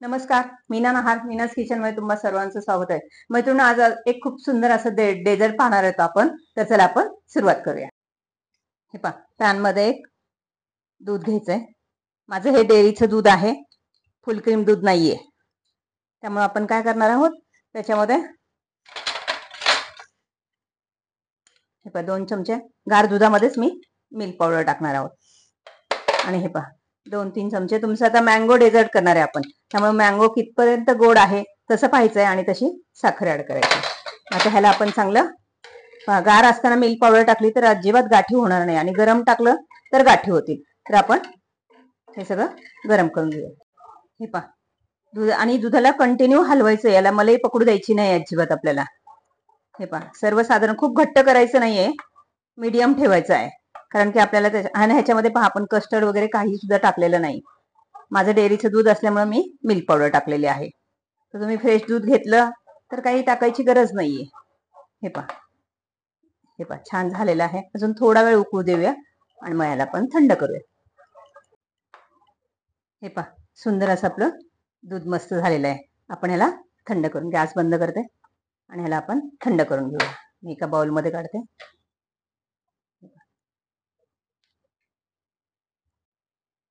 नमस्कार, मीना नहार, मीनाज किचन मध्ये तुम्हा सर्वांचं स्वागत आहे. मैत्रिणी, आज एक खूप सुंदर असं डेझर्ट पाहणार आहोत आपण. तर चला आपण सुरुवात करूया. हे पहा, पॅन मध्ये एक दूध घ्यायचंय. माझं हे डेअरीचं दूध आहे, फुल क्रीम दूध नाहीये. त्यामुळे आपण काय करणार आहोत, त्याच्यामध्ये हे पहा 2 चमचे गार दुधामध्येच मी मिल्क पावडर टाकणार आहोत. आणि हे पहा 2-3 चमचे, तुमचं आता मँगो डेझर्ट करणार आहे आपण, त्यामुळे मँगो कितपर्यंत गोड आहे तसं पाहायचंय आणि तशी साखर ऍड करायची. आता ह्याला आपण चांगलं, गार असताना मिल्क पावडर टाकली तर अजिबात गाठी होणार नाही, आणि गरम टाकलं तर गाठी होतील. तर आपण हे सगळं गरम करून घेऊया. हे पहा, दूध आणि दुधाला कंटिन्यू हलवायचं, याला मलाई पकडू द्यायची नाही अजिबात आपल्याला. हे पहा, सर्वसाधारण खूप घट्ट करायचं नाहीये, मीडियम ठेवायचं आहे. कारण की आपल्याला आणि ह्याच्यामध्ये पहा, आपण कस्टर्ड वगैरे काही सुद्धा टाकलेलं नाही. माझं डेअरीचं दूध असल्यामुळे मी मिल्क पावडर टाकलेली आहे. तर तुम्ही फ्रेश दूध घेतलं तर काही टाकायची गरज नाहीये. हे पहा, हे पहा छान झालेलं आहे. अजून थोडा वेळ उकळू देऊया आणि मग याला आपण थंड करूया. हे पहा, सुंदर असं आपलं दूध मस्त झालेलं आहे. आपण याला थंड करून, गॅस बंद करते आणि ह्याला आपण थंड करून घेऊया. मी एका बाउलमध्ये काढते.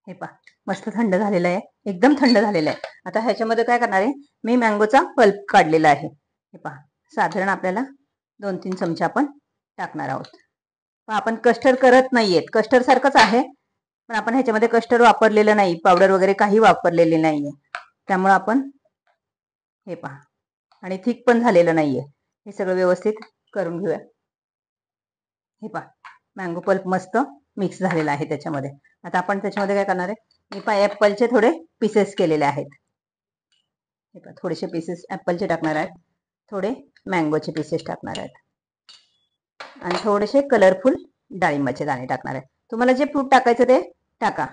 हे पहा, मस्त थंड झालेलं आहे, एकदम थंड झालेलं आहे. आता ह्याच्यामध्ये काय करणार आहे, मी मँगोचा पल्प काढलेला आहे. हे पहा, साधारण आपल्याला 2-3 चमचे आपण टाकणार आहोत. आपण कस्टर्ड करत नाहीयेत, कस्टर्ड सारखंच आहे, पण आपण ह्याच्यामध्ये कस्टर्ड वापरलेलं नाही, पावडर वगैरे काही वापरलेली नाहीये. त्यामुळे आपण हे पहा, आणि थिक पण झालेलं नाहीये. हे सगळं व्यवस्थित करून घेऊया. हे पहा, मँगो पल्प मस्त मिक्स झालेला आहे त्याच्यामध्ये. आता आपण त्याच्यामध्ये काय करणार आहे, मी ॲपलचे थोडे पीसेस केलेले आहेत. हे पहा, थोडेसे पीसेस ॲपलचे टाकणार आहेत, थोडे मँगोचे पीसेस टाकणार आहेत, आणि थोडेसे कलरफुल डाळिंबाचे दाणे टाकणार आहेत. तुम्हाला जे फ्रूट टाकायचं ते टाका.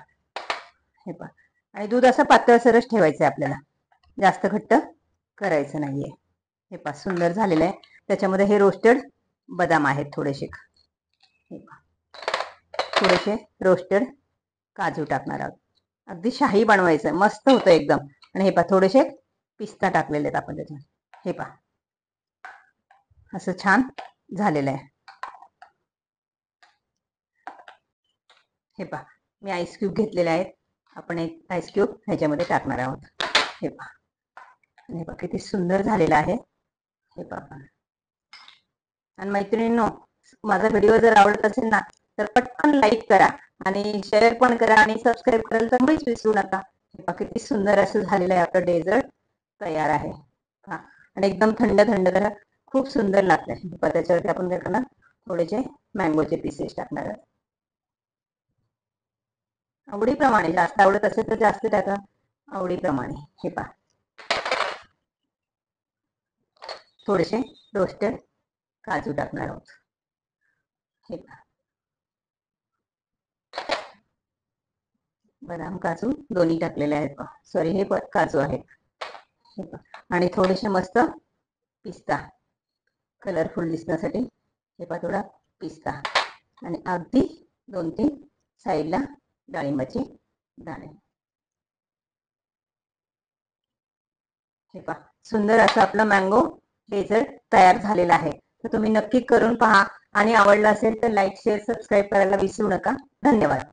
हे पहा, आणि दूध असं पातळसरच ठेवायचं आहे आपल्याला, जास्त घट्ट करायचं नाहीये. हे पहा, सुंदर झालेलं आहे. त्याच्यामध्ये हे रोस्टेड बदाम आहेत थोडेसे. हे पहा, थोडेसे रोस्टेड काजू टाकणार आहोत. अगदी शाही बनवायचं, मस्त होतं एकदम. आणि हे पहा, थोडेसे पिस्ता टाकलेले आहेत आपण त्याच्यात. हे पहा, असं छान झालेलं आहे. हे पहा, मी आईस क्यूब घेतलेले आहेत, आपण एक आईस क्यूब ह्याच्यामध्ये टाकणार आहोत. हे पहा, आणि हे पहा किती सुंदर झालेलं आहे. हे पहा, आणि मैत्रिणींनो, माझा व्हिडिओ जर आवडत असेल ना तर पटकन लाईक करा आणि शेअर पण करा, आणि सबस्क्राईब करायला तर मुळीच विसरू नका. हे पहा, किती सुंदर असं झालेलं आहे आपलं डेझर्ट तयार आहे. हा, आणि एकदम थंड थंड जरा खूप सुंदर लागतंय. त्याच्यावरती आपण काय करणार, थोडेसे मँगोचे पीसेस टाकणार आहोत. आवडीप्रमाणे, जास्त आवडत असेल तर जास्त टाका, आवडीप्रमाणे. हे पहा, थोडेसे रोस्टेड काजू टाकणार आहोत. हे पहा, बदाम काजू दोन्ही टाकलेले आहेत. सॉरी, हे काजू आहेत. हे पहा, आणि थोडेसे मस्त पिस्ता कलरफुल दिसण्यासाठी. हे पहा, थोडा पिस्ता, आणि अगदी 2-3 साईडला डाळिंबाचे दाणे. हे पहा, सुंदर असं आपलं मँगो डेझर्ट तयार झालेलं आहे. तर तुम्ही नक्की करून पहा, आणि आवडलं असेल तर लाईक, शेअर, सबस्क्राईब करायला विसरू नका. धन्यवाद.